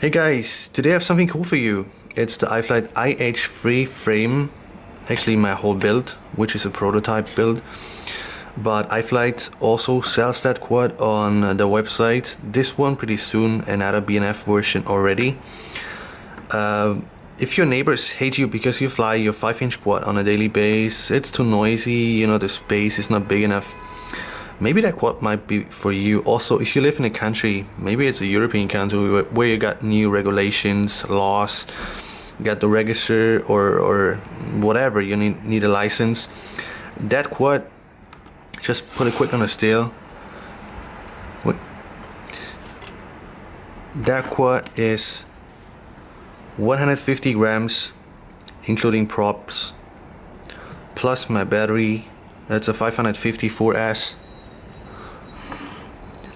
Hey guys, today I have something cool for you. It's the iFlight IH3 frame, actually my whole build, which is a prototype build. But iFlight also sells that quad on the website. This one pretty soon, another BNF version already. If your neighbors hate you because you fly your 5-inch quad on a daily basis, it's too noisy, the space is not big enough, maybe that quad might be for you. Also, if you live in a country, maybe it's a European country where you got new regulations, laws, got the register or whatever, you need a license. That quad, just put it quick on the scale. That quad is 150 grams, including props, plus my battery. That's a 554S.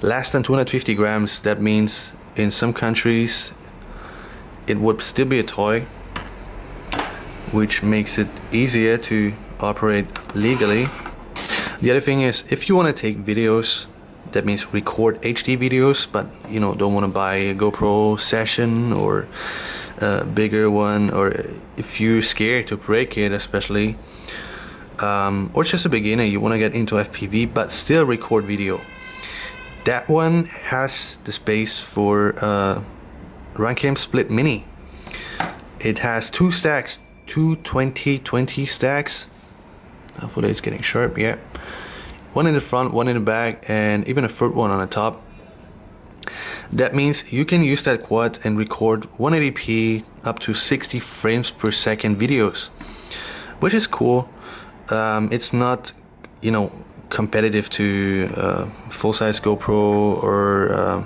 Less than 250 grams, that means in some countries it would still be a toy, which makes it easier to operate legally. The other thing is, if you want to take videos, that means record HD videos, but don't want to buy a GoPro session or a bigger one, or if you're scared to break it especially, or just a beginner, you want to get into FPV but still record video, that one has the space for Runcam Split Mini. It has two stacks, two 20-20 stacks. Hopefully it's getting sharp, yeah. One in the front, one in the back, and even a third one on the top. That means you can use that quad and record 180p up to 60 frames per second videos, which is cool. It's not, competitive to full-size GoPro or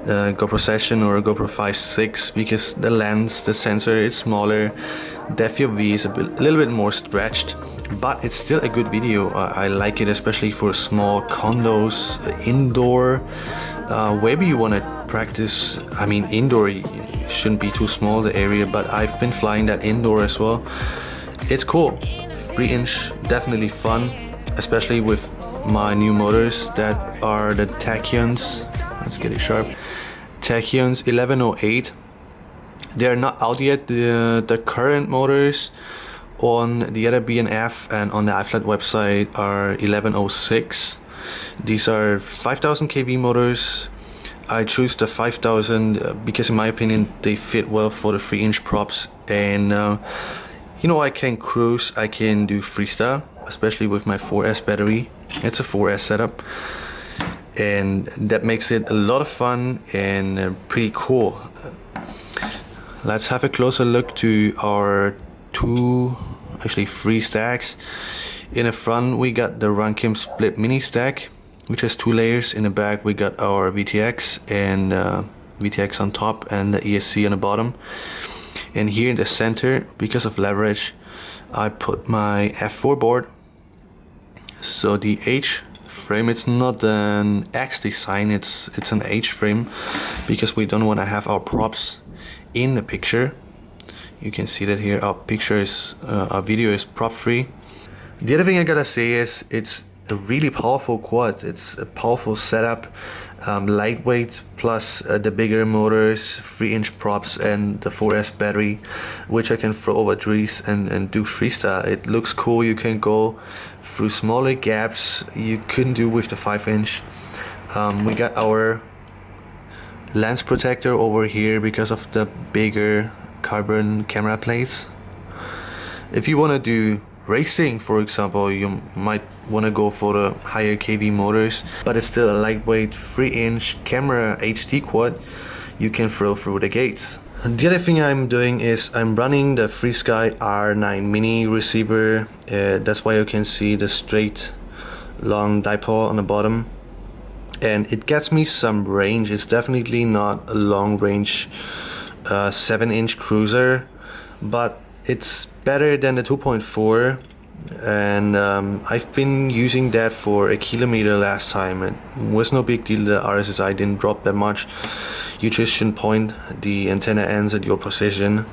GoPro Session or a GoPro 5.6, because the lens, the sensor, is smaller. The FOV is a little bit more stretched, but it's still a good video. I like it, especially for small condos, indoor, wherever you want to practice. I mean, indoor shouldn't be too small, the area, but I've been flying that indoor as well. It's cool. 3-inch, definitely fun, especially with my new motors that are the Tachyons. Let's get it sharp. Tachyons 1108. They're not out yet. The current motors on the other BNF and on the iFlight website are 1106. These are 5000 kV motors. I choose the 5000 because in my opinion they fit well for the 3-inch props, and I can cruise, I can do freestyle, especially with my 4S battery. It's a 4S setup, and that makes it a lot of fun and pretty cool. Let's have a closer look to our three stacks. In the front we got the Runcam Split Mini stack, which has 2 layers. In the back we got our VTX and VTX on top and the ESC on the bottom. And here in the center, because of leverage, I put my F4 board. So the H frame, it's not an X design, it's an H frame, because we don't want to have our props in the picture. You can see that here our video is prop free. The other thing I gotta say is it's a really powerful quad. It's a powerful setup, lightweight, plus the bigger motors, 3-inch props, and the 4S battery, which I can throw over trees and do freestyle. It looks cool. You can go through smaller gaps you couldn't do with the 5-inch. We got our lens protector over here because of the bigger carbon camera plates. If you want to do racing, for example, you might want to go for the higher kV motors, but it's still a lightweight 3-inch camera HD quad you can throw through the gates. The other thing I'm doing is I'm running the FreeSky R9 mini receiver. That's why you can see the straight long dipole on the bottom, and it gets me some range. It's definitely not a long range 7-inch cruiser, but it's better than the 2.4, and I've been using that for a kilometer last time. It was no big deal. The RSSI didn't drop that much. You just shouldn't point the antenna ends at your position.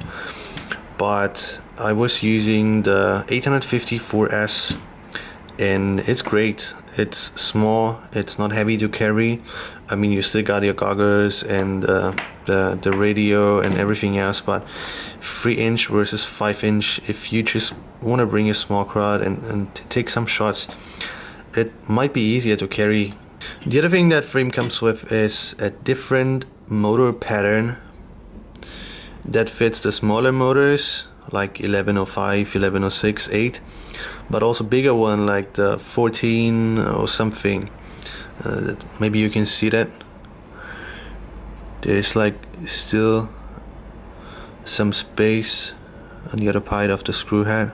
But I was using the 854S, and it's great. It's small, it's not heavy to carry. I mean, you still got your goggles and the radio and everything else, but 3" versus 5". If you just want to bring a small crowd and take some shots, it might be easier to carry. The other thing that frame comes with is a different motor pattern that fits the smaller motors like 1105, 1106, 8, but also bigger one like the 14 or something. Maybe you can see that there's like still some space on the other part of the screw head.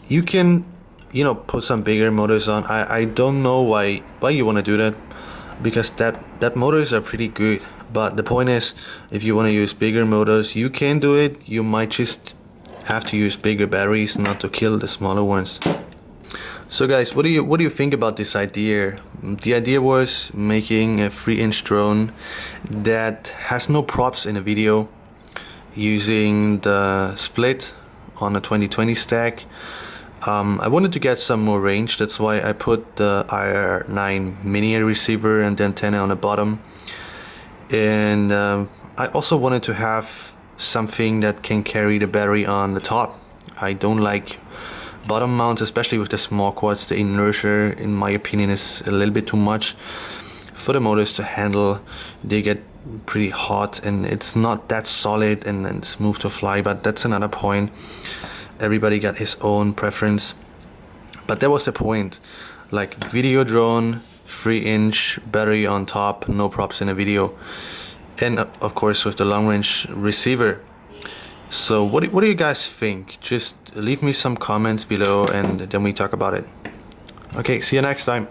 You can, you know, put some bigger motors on. I don't know why you want to do that, because that motors are pretty good. But the point is, if you want to use bigger motors, you can do it. You might just have to use bigger batteries not to kill the smaller ones. So guys, what do you think about this idea? The idea was making a 3" drone that has no props in the video, using the split on a 2020 stack. I wanted to get some more range, that's why I put the IR9 mini receiver and the antenna on the bottom. And I also wanted to have something that can carry the battery on the top. I don't like bottom mounts, especially with the small quads. The inertia, in my opinion, is a little bit too much for the motors to handle. They get pretty hot and it's not that solid and smooth to fly, but that's another point. Everybody got his own preference, but that was the point. Like video drone, 3" battery on top, no props in a video, and of course with the long range receiver. So what do you guys think? Just leave me some comments below and then we talk about it. Okay, see you next time.